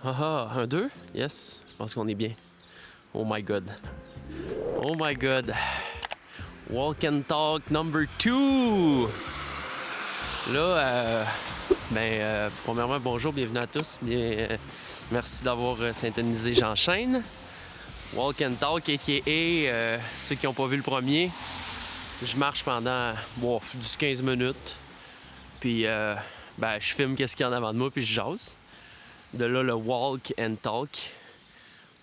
Ah, un, deux? Yes, je pense qu'on est bien. Oh my god. Oh my god. Walk and talk number 2. Là, premièrement, bonjour, bienvenue à tous. Merci d'avoir syntonisé J'enchaîne. Walk and talk, a.k.a. Ceux qui n'ont pas vu le premier, je marche pendant 15 minutes. Puis, je filme qu'est-ce qu'il y a en avant de moi, puis je jase. De là, le walk and talk.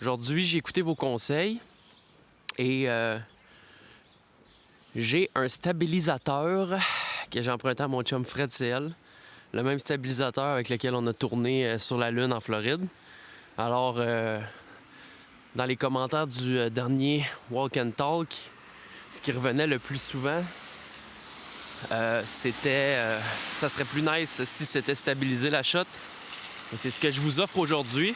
Aujourd'hui, j'ai écouté vos conseils et j'ai un stabilisateur que j'ai emprunté à mon chum Fred CL. Le même stabilisateur avec lequel on a tourné sur la Lune en Floride. Alors, dans les commentaires du dernier Walk and Talk, ce qui revenait le plus souvent, c'était ça serait plus nice si c'était stabilisé la shot. Et c'est ce que je vous offre aujourd'hui.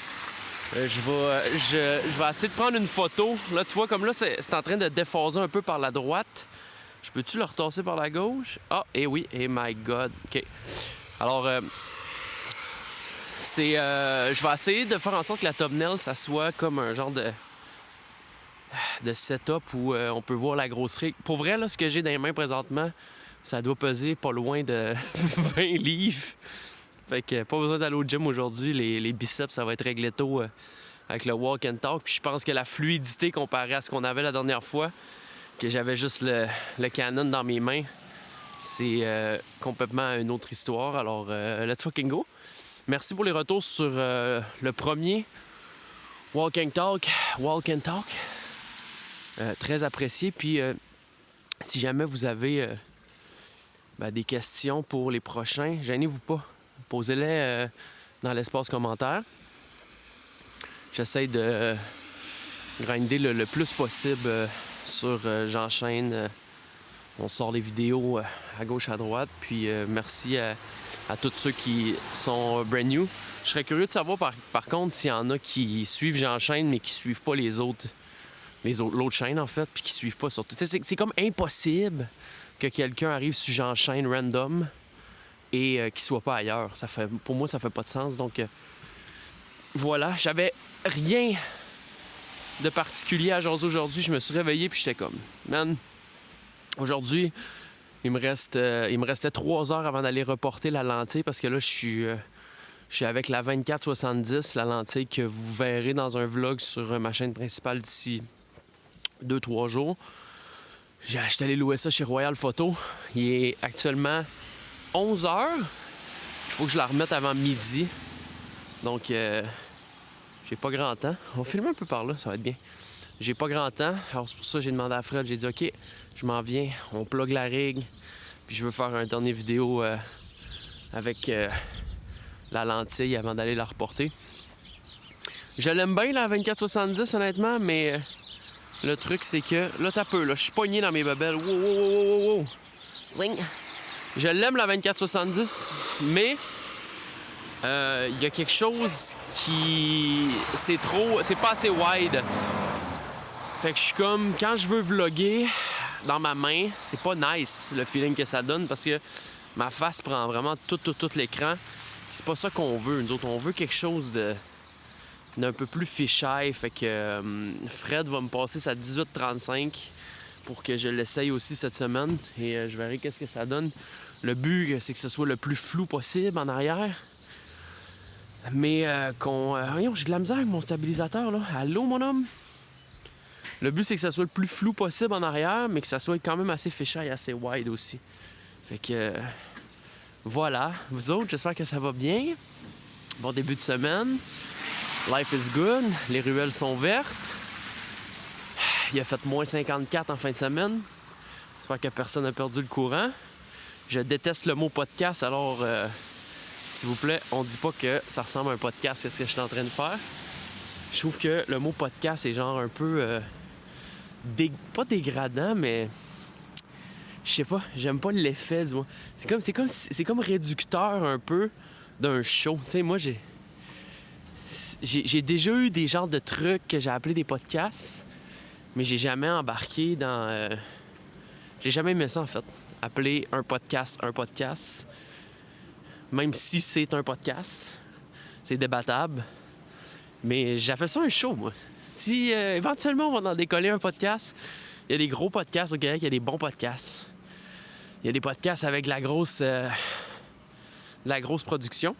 Je vais essayer de prendre une photo. Là, tu vois, comme là, c'est en train de déphaser un peu par la droite. Je peux-tu le retasser par la gauche? Ah, et oui, et my God. OK. Alors, je vais essayer de faire en sorte que la thumbnail, ça soit comme un genre de setup où on peut voir la grosserie. Pour vrai, là, ce que j'ai dans les mains présentement, ça doit peser pas loin de 20 livres. Fait que pas besoin d'aller au gym aujourd'hui. Les biceps, ça va être réglé tôt avec le walk and talk. Puis je pense que la fluidité comparée à ce qu'on avait la dernière fois, que j'avais juste le Canon dans mes mains, c'est complètement une autre histoire. Alors, let's fucking go. Merci pour les retours sur le premier Walk and Talk. Très apprécié. Puis, si jamais vous avez des questions pour les prochains, gênez-vous pas. Posez-les dans l'espace commentaire. J'essaie de grinder le plus possible sur J'enchaîne. On sort les vidéos à gauche, à droite. Puis merci à tous ceux qui sont brand new. Je serais curieux de savoir par contre s'il y en a qui suivent J'enchaîne mais qui suivent pas l'autre chaîne en fait, puis qui suivent pas surtout. C'est comme impossible que quelqu'un arrive sur J'enchaîne random et qu'il soit pas ailleurs. Pour moi, ça fait pas de sens. Donc, voilà. J'avais rien de particulier à jaser aujourd'hui. Je me suis réveillé puis j'étais comme, man, aujourd'hui, il me restait 3 heures avant d'aller reporter la lentille parce que là, je suis avec la 24-70, la lentille que vous verrez dans un vlog sur ma chaîne principale d'ici 2-3 jours. J'étais allé louer ça chez Royal Photo. Il est actuellement 11 heures. Il faut que je la remette avant midi. Donc, j'ai pas grand temps. On filme un peu par là, ça va être bien. J'ai pas grand temps. Alors, c'est pour ça que j'ai demandé à Fred. J'ai dit, OK, je m'en viens. On plug la rig. Puis, je veux faire un dernier vidéo avec la lentille avant d'aller la reporter. Je l'aime bien, la 24-70, honnêtement, mais le truc, c'est que... Là, t'as peu, là. Je suis pogné dans mes babelles. Wow. Zing. Je l'aime, la 24-70, mais il y a quelque chose qui... C'est pas assez wide. Fait que je suis comme... Quand je veux vlogger dans ma main, c'est pas nice, le feeling que ça donne, parce que ma face prend vraiment tout l'écran. C'est pas ça qu'on veut. Nous autres, on veut quelque chose d'un peu plus fisheye. Fait que Fred va me passer sa 18-35 pour que je l'essaye aussi cette semaine. Et je verrai qu'est-ce que ça donne. Le but, c'est que ce soit le plus flou possible en arrière. Mais voyons, j'ai de la misère avec mon stabilisateur, là. Allô, mon homme? Le but, c'est que ça soit le plus flou possible en arrière, mais que ça soit quand même assez fisheye et assez wide aussi. Fait que... voilà. Vous autres, j'espère que ça va bien. Bon début de semaine. Life is good. Les ruelles sont vertes. Il a fait moins 54 en fin de semaine. J'espère que personne n'a perdu le courant. Je déteste le mot podcast, alors s'il vous plaît, on dit pas que ça ressemble à un podcast, c'est ce que je suis en train de faire. Je trouve que le mot podcast est genre un peu pas dégradant, mais je sais pas, j'aime pas l'effet du mot. C'est comme réducteur un peu d'un show. Tu sais, moi j'ai déjà eu des genres de trucs que j'ai appelés des podcasts, mais j'ai jamais embarqué dans... J'ai jamais aimé ça, en fait. Appeler un podcast, même si c'est un podcast, c'est débattable. Mais j'appelle ça un show, moi. Si éventuellement on va en décoller un podcast, il y a des gros podcasts au Québec, il y a des bons podcasts. Il y a des podcasts avec de la grosse production.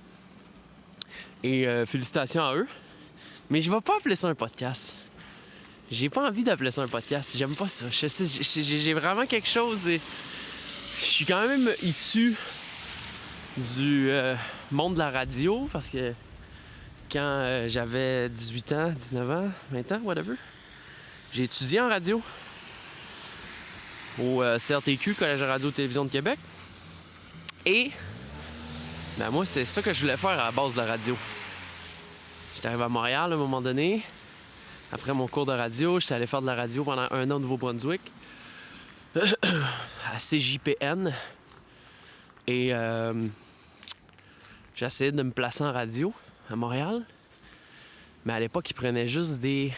Et félicitations à eux. Mais je vais pas appeler ça un podcast. J'ai pas envie d'appeler ça un podcast. J'aime pas ça. J'ai vraiment quelque chose. Et je suis quand même issu du monde de la radio parce que quand j'avais 18 ans, 19 ans, 20 ans, whatever, j'ai étudié en radio au CRTQ, Collège de Radio-Télévision de Québec. Et moi, c'était ça que je voulais faire à la base de la radio. J'étais arrivé à Montréal à un moment donné. Après mon cours de radio, j'étais allé faire de la radio pendant 1 an au Nouveau-Brunswick. À CJPN. Et j'ai essayé de me placer en radio à Montréal. Mais à l'époque, ils prenaient juste des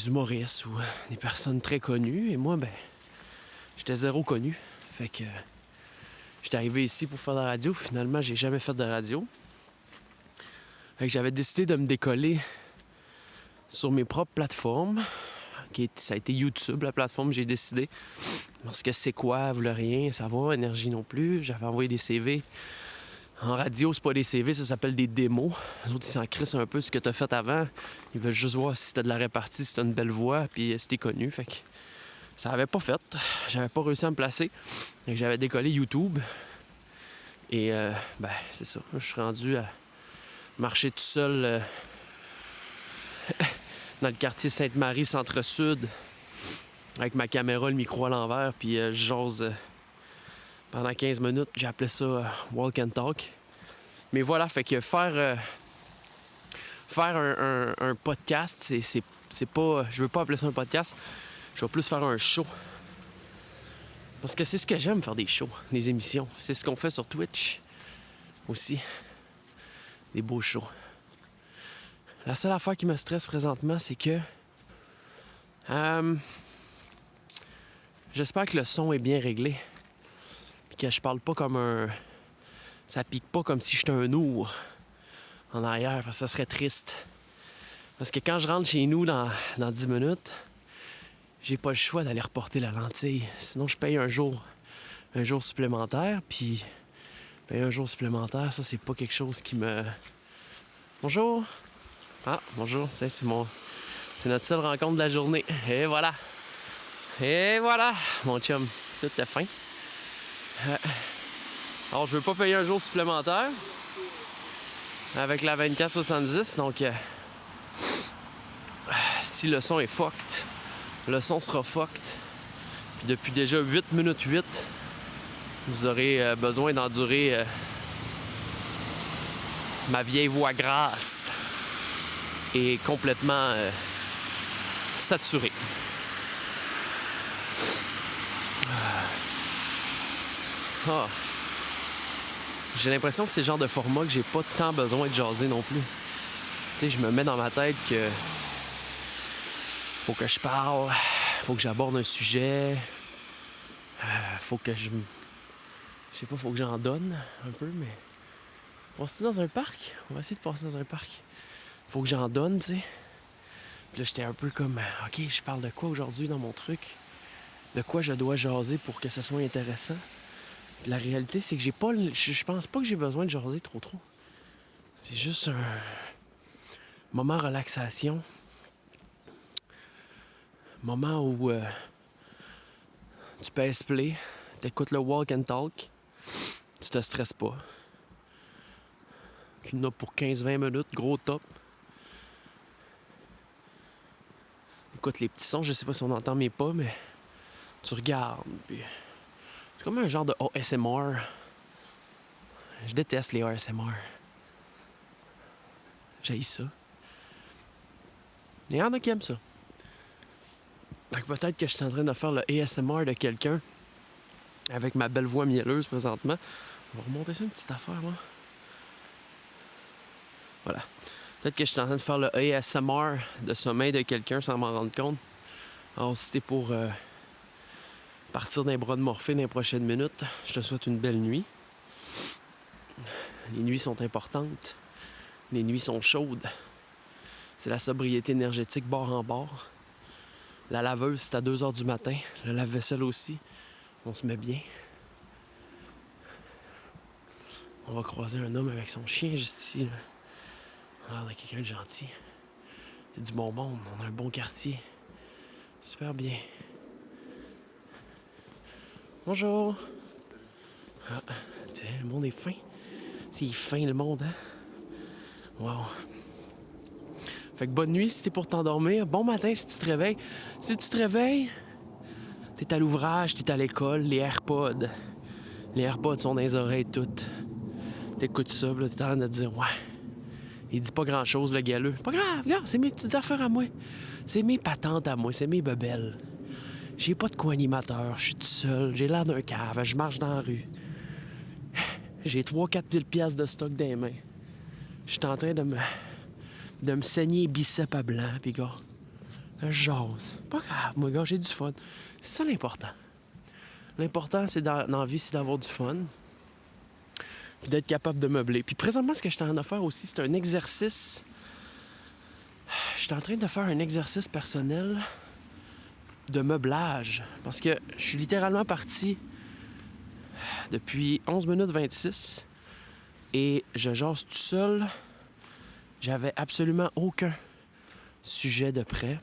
humoristes ou des personnes très connues. Et moi, j'étais zéro connu. Fait que j'étais arrivé ici pour faire de la radio. Finalement, j'ai jamais fait de radio. Fait que j'avais décidé de me décoller sur mes propres plateformes. Ça a été YouTube, la plateforme, j'ai décidé. Parce que c'est quoi, voulait rien savoir, énergie non plus. J'avais envoyé des CV. En radio, c'est pas des CV, ça s'appelle des démos. Les autres, ils s'en crissent un peu ce que t'as fait avant. Ils veulent juste voir si t'as de la répartie, si t'as une belle voix, puis si t'es connu. Fait que ça avait pas fait. J'avais pas réussi à me placer. Fait que j'avais décollé YouTube. Et c'est ça. Je suis rendu à marcher tout seul dans le quartier Sainte-Marie, Centre-Sud, avec ma caméra, le micro à l'envers, puis je jase pendant 15 minutes. J'ai appelé ça Walk and Talk. Mais voilà, fait que faire un podcast, c'est pas... Je veux pas appeler ça un podcast. Je vais plus faire un show. Parce que c'est ce que j'aime, faire des shows, des émissions. C'est ce qu'on fait sur Twitch aussi. Des beaux shows. La seule affaire qui me stresse présentement, c'est que j'espère que le son est bien réglé. Puis que je parle pas comme un... Ça pique pas comme si j'étais un ours en arrière, parce que ça serait triste. Parce que quand je rentre chez nous dans 10 minutes, j'ai pas le choix d'aller reporter la lentille. Sinon, je paye un jour supplémentaire, puis payer un jour supplémentaire, ça, c'est pas quelque chose qui me... Bonjour! Ah, bonjour, c'est notre seule rencontre de la journée. Et voilà! Et voilà, mon chum. C'est la fin. Alors, je veux pas payer un jour supplémentaire avec la 2470, donc si le son est fucked, le son sera fucked. Puis depuis déjà 8 minutes 8, vous aurez besoin d'endurer ma vieille voix grasse et complètement saturée. Ah. J'ai l'impression que c'est le genre de format que j'ai pas tant besoin de jaser non plus. Tu sais, je me mets dans ma tête que faut que je parle, faut que j'aborde un sujet, faut que je sais pas, faut que j'en donne un peu, mais... On va-tu dans un parc? On va essayer de passer dans un parc. Faut que j'en donne, tu sais. Puis là, j'étais un peu comme, OK, je parle de quoi aujourd'hui dans mon truc? De quoi je dois jaser pour que ça soit intéressant? La réalité, c'est que j'ai pas... Je pense pas que j'ai besoin de jaser trop. C'est juste un moment relaxation. Moment où tu pèses play, t'écoutes le walk and talk, tu te stresses pas. Tu en as pour 15-20 minutes, gros top. Écoute les petits sons, je sais pas si on entend mes pas, mais tu regardes, puis... C'est comme un genre de ASMR. Je déteste les ASMR. J'haïs ça. Il y en a qui aiment ça. Fait que peut-être que je suis en train de faire le ASMR de quelqu'un avec ma belle voix mielleuse présentement. On va remonter ça une petite affaire, moi. Voilà. Peut-être que je suis en train de faire le ASMR de sommeil de quelqu'un sans m'en rendre compte. Alors, si c'était pour partir d'un bras de morphée dans les prochaines minutes, je te souhaite une belle nuit. Les nuits sont importantes. Les nuits sont chaudes. C'est la sobriété énergétique bord en bord. La laveuse, c'est à 2 heures du matin. Le lave-vaisselle aussi. On se met bien. On va croiser un homme avec son chien juste ici. Là. On a l'air de quelqu'un de gentil. C'est du bon monde. On a un bon quartier. Super bien. Bonjour. Ah, tiens, le monde est fin. C'est fin le monde, hein? Wow. Fait que bonne nuit si t'es pour t'endormir. Bon matin si tu te réveilles. Si tu te réveilles, t'es à l'ouvrage, t'es à l'école, les AirPods. Les AirPods sont dans les oreilles toutes. T'écoutes ça, là, t'es en train de te dire, ouais. Il dit pas grand-chose, le galeux. Pas grave, regarde, c'est mes petites affaires à moi. C'est mes patentes à moi, c'est mes bebelles. J'ai pas de co-animateur, je suis tout seul, j'ai l'air d'un cave, je marche dans la rue. J'ai 3-4 000 piastres de stock dans les mains. Je suis en train de me saigner les biceps à blanc, pis gars, je jase. Pas grave, moi, gars, j'ai du fun. C'est ça l'important. L'important, c'est dans la vie, c'est d'avoir du fun. Puis d'être capable de meubler. Puis présentement, ce que je suis en train de faire aussi, c'est un exercice. Je suis en train de faire un exercice personnel de meublage. Parce que je suis littéralement parti depuis 11 minutes 26 et je jase tout seul. J'avais absolument aucun sujet de prêt.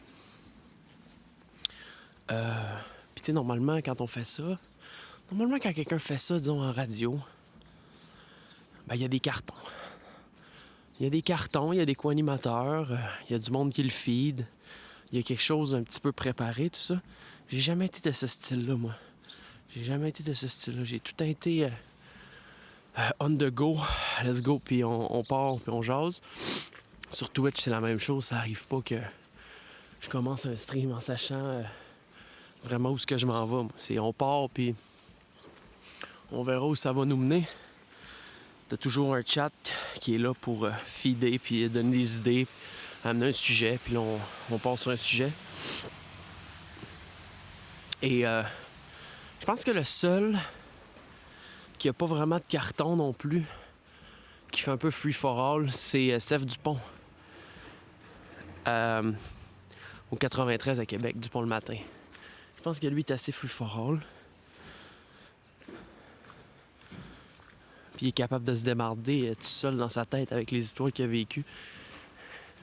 Puis tu sais, normalement, quand on fait ça, quand quelqu'un fait ça, disons, en radio, ben, il y a des cartons. Il y a des cartons, il y a des co-animateurs, il y a du monde qui le feed, il y a quelque chose un petit peu préparé, tout ça. J'ai jamais été de ce style-là, moi. J'ai jamais été de ce style-là. J'ai tout été on the go, let's go, puis on part, puis on jase. Sur Twitch, c'est la même chose. Ça arrive pas que je commence un stream en sachant vraiment où est-ce que je m'en vais. Moi. C'est on part, puis on verra où ça va nous mener. T'as toujours un chat qui est là pour feeder, puis donner des idées, amener un sujet, puis là, on part sur un sujet. Et je pense que le seul qui a pas vraiment de carton non plus, qui fait un peu free for all, c'est Steph Dupont. Au 93 à Québec, Dupont le matin. Je pense que lui est assez free for all. Puis il est capable de se démarder tout seul dans sa tête avec les histoires qu'il a vécues.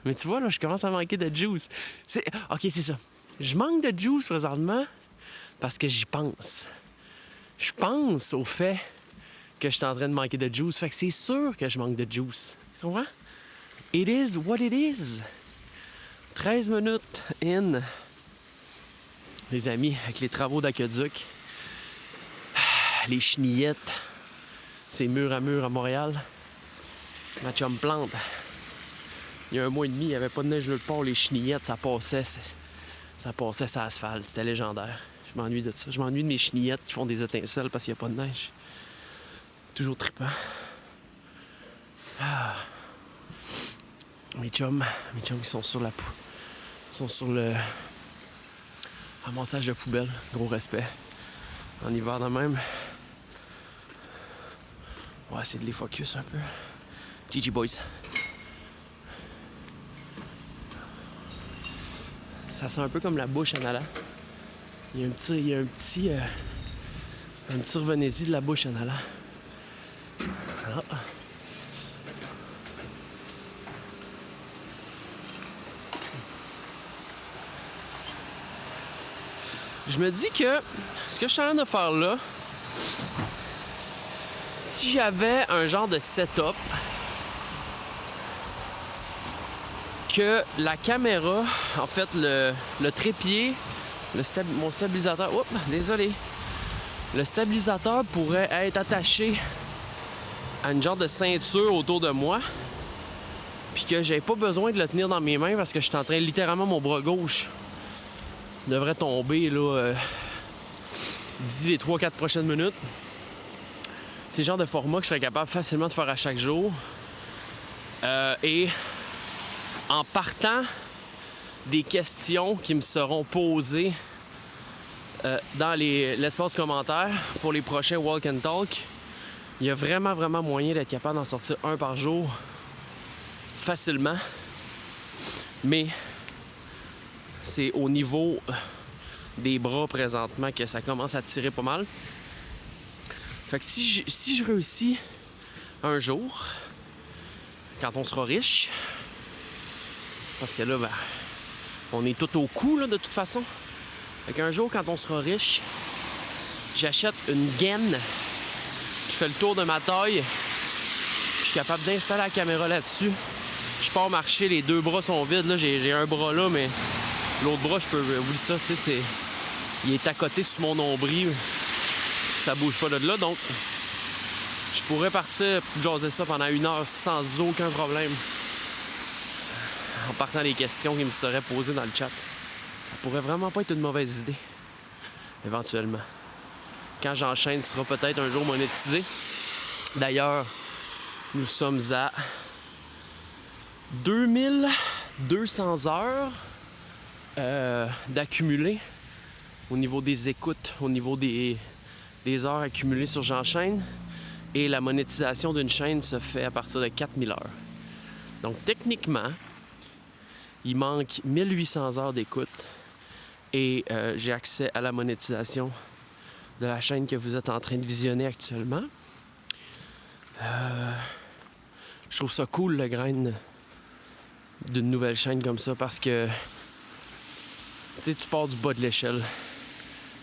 Mais tu vois, là, je commence à manquer de juice. OK, c'est ça. Je manque de juice présentement parce que j'y pense. Je pense au fait que je suis en train de manquer de juice. Fait que c'est sûr que je manque de juice. Tu comprends? It is what it is. 13 minutes in. Les amis, avec les travaux d'aqueduc, les chenillettes, c'est mur à Montréal. Ma chum plante. Il y a 1 mois et demi, il n'y avait pas de neige nulle part. Les chenillettes, ça passait sur l'asphalte. C'était légendaire. Je m'ennuie de ça. Je m'ennuie de mes chenillettes qui font des étincelles parce qu'il n'y a pas de neige. Toujours trippant. Ah. Mes chums, ils sont sur ils sont sur le ramassage de poubelle. Gros respect. En hiver de même. On va essayer de les focus un peu. GG boys. Ça sent un peu comme la bouche en allant. Il y a un petit revenez-y de la bouche en allant. Ah. Je me dis que ce que je suis en train de faire là, si j'avais un genre de setup que la caméra, en fait le trépied, mon stabilisateur, oups, désolé, le stabilisateur pourrait être attaché à une genre de ceinture autour de moi, puis que j'ai pas besoin de le tenir dans mes mains parce que je suis en train, littéralement, mon bras gauche devrait tomber là d'ici les 3-4 prochaines minutes. C'est le genre de format que je serais capable facilement de faire à chaque jour. Et en partant des questions qui me seront posées dans l'espace commentaire pour les prochains Walk and Talk, il y a vraiment moyen d'être capable d'en sortir un par jour facilement. Mais c'est au niveau des bras présentement que ça commence à tirer pas mal. Fait que si je réussis un jour, quand on sera riche, parce que là, ben, on est tout au cou là, de toute façon. Fait qu'un jour, quand on sera riche, j'achète une gaine qui fait le tour de ma taille. Je suis capable d'installer la caméra là-dessus. Je pars marcher, les deux bras sont vides. Là, j'ai un bras là, mais l'autre bras, je peux... Oui, ça, tu sais, il est à côté sur mon nombril. Ça bouge pas de là, donc je pourrais partir jaser ça pendant 1 heure sans aucun problème. En partant des questions qui me seraient posées dans le chat. Ça pourrait vraiment pas être une mauvaise idée. Éventuellement. Quand j'enchaîne, ce sera peut-être un jour monétisé. D'ailleurs, nous sommes à 2200 heures d'accumuler au niveau des écoutes, au niveau des heures accumulées sur J'enchaîne. Et la monétisation d'une chaîne se fait à partir de 4000 heures. Donc techniquement, il manque 1800 heures d'écoute et j'ai accès à la monétisation de la chaîne que vous êtes en train de visionner actuellement. Je trouve ça cool, le grain d'une nouvelle chaîne comme ça, parce que tu sais, tu pars du bas de l'échelle.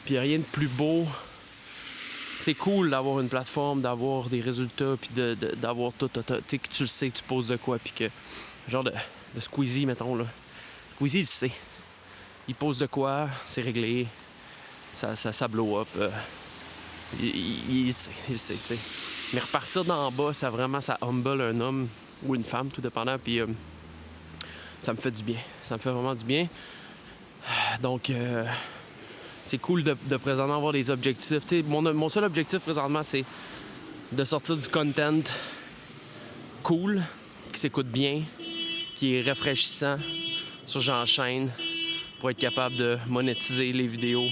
Puis rien de plus beau. C'est cool d'avoir une plateforme, d'avoir des résultats, puis d'avoir tout. Tu sais, que tu le sais, que tu poses de quoi, puis que... Genre de Squeezie, mettons, là. Squeezie, il sait. Il pose de quoi, c'est réglé. Ça blow up. Il sait, tu sais. Mais repartir d'en bas, ça humble un homme ou une femme, tout dépendant, puis ça me fait du bien. Ça me fait vraiment du bien. Donc, c'est cool de présentement avoir des objectifs. T'sais, mon seul objectif présentement, c'est de sortir du content cool, qui s'écoute bien, qui est rafraîchissant sur J'enchaîne pour être capable de monétiser les vidéos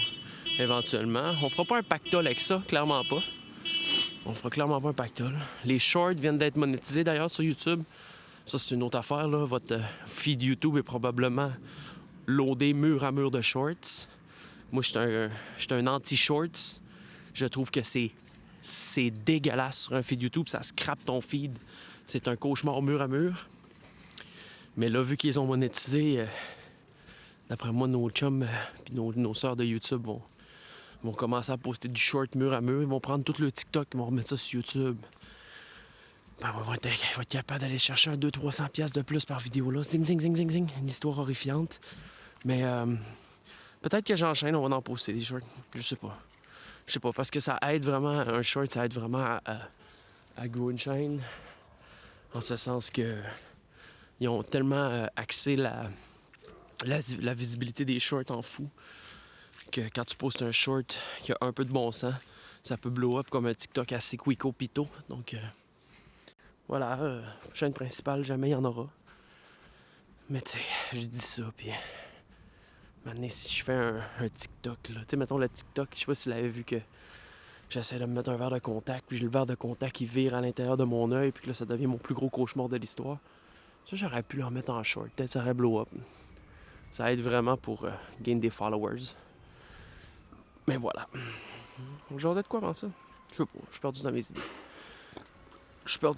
éventuellement. On fera pas un pactole avec ça, clairement pas. On fera clairement pas un pactole. Les shorts viennent d'être monétisés d'ailleurs sur YouTube. Ça, c'est une autre affaire, là. Votre feed YouTube est probablement loadé mur à mur de shorts. Moi, je suis un anti-shorts. Je trouve que c'est dégueulasse sur un feed YouTube. Ça scrape ton feed. C'est un cauchemar mur à mur. Mais là, vu qu'ils ont monétisé, d'après moi, nos chums et nos sœurs de YouTube vont commencer à poster du short mur à mur. Ils vont prendre tout le TikTok, ils vont remettre ça sur YouTube. Ben, ils vont être capables d'aller chercher un 200-300$ de plus par vidéo là. Zing, zing, zing, zing, zing. Une histoire horrifiante. Mais peut-être que J'enchaîne, on va en poster des shorts. Je sais pas, parce que ça aide vraiment, un short, ça aide vraiment à grow une chaîne. En ce sens que ils ont tellement axé la visibilité des shorts en fou que quand tu postes un short qui a un peu de bon sens, ça peut blow up comme un TikTok assez quico pito. Donc voilà, chaîne principale, jamais il y en aura. Mais tu sais, je dis ça, puis maintenant, si je fais un TikTok, là, tu sais, mettons le TikTok, je sais pas si tu l'avais vu que j'essaie de me mettre un verre de contact, puis j'ai le verre de contact qui vire à l'intérieur de mon œil, puis que là, ça devient mon plus gros cauchemar de l'histoire. Ça, j'aurais pu le remettre en short. Peut-être ça aurait blow up. Ça aide vraiment pour gain des followers. Mais voilà. J'osais de quoi avant ça? Je sais pas. Je suis perdu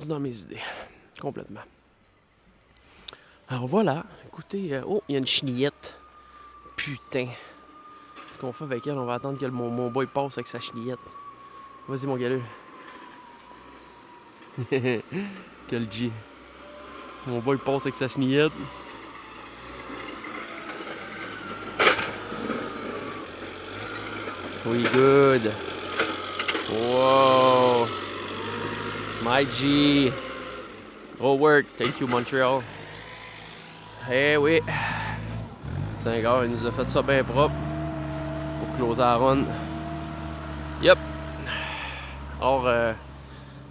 dans mes idées. Complètement. Alors voilà. Écoutez. Oh, il y a une chenillette. Putain. Ce qu'on fait avec elle, on va attendre que mon boy passe avec sa chenillette. Vas-y, mon galeux. Quel G. Mon boy passe avec sa chenillette. We good. Wow. My G. Gros work. Thank you, Montreal. Eh oui. 5 heures, il nous a fait ça bien propre. Pour closer la run. Yep. Alors,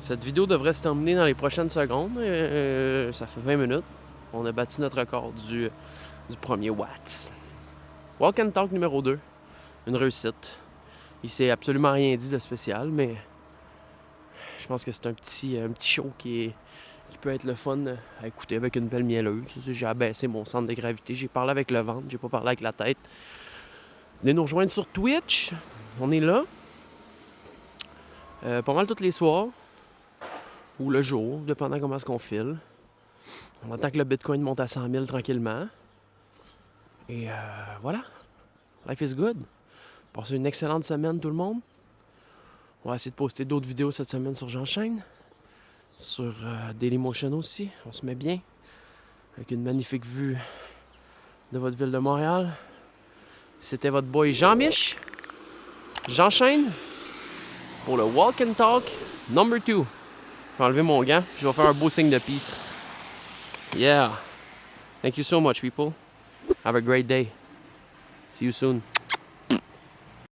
cette vidéo devrait se terminer dans les prochaines secondes. Ça fait 20 minutes. On a battu notre record du premier Watts. Walk and Talk numéro 2. Une réussite. Il s'est absolument rien dit de spécial, mais je pense que c'est un petit show qui peut être le fun à écouter avec une belle mielleuse. J'ai abaissé mon centre de gravité. J'ai parlé avec le ventre, j'ai pas parlé avec la tête. Venez nous rejoindre sur Twitch. On est là. Pas mal tous les soirs. Ou le jour, dépendant comment est-ce qu'on file. On attend que le Bitcoin monte à 100 000 tranquillement. Et voilà. Life is good. Passez une excellente semaine tout le monde. On va essayer de poster d'autres vidéos cette semaine sur J'enchaîne. Sur Dailymotion aussi. On se met bien. Avec une magnifique vue de votre ville de Montréal. C'était votre boy Jean-Mich. J'enchaîne pour le Walk and Talk number 2. Je vais enlever mon gant. Je vais faire un beau signe de peace. Yeah. Thank you so much, people. Have a great day. See you soon.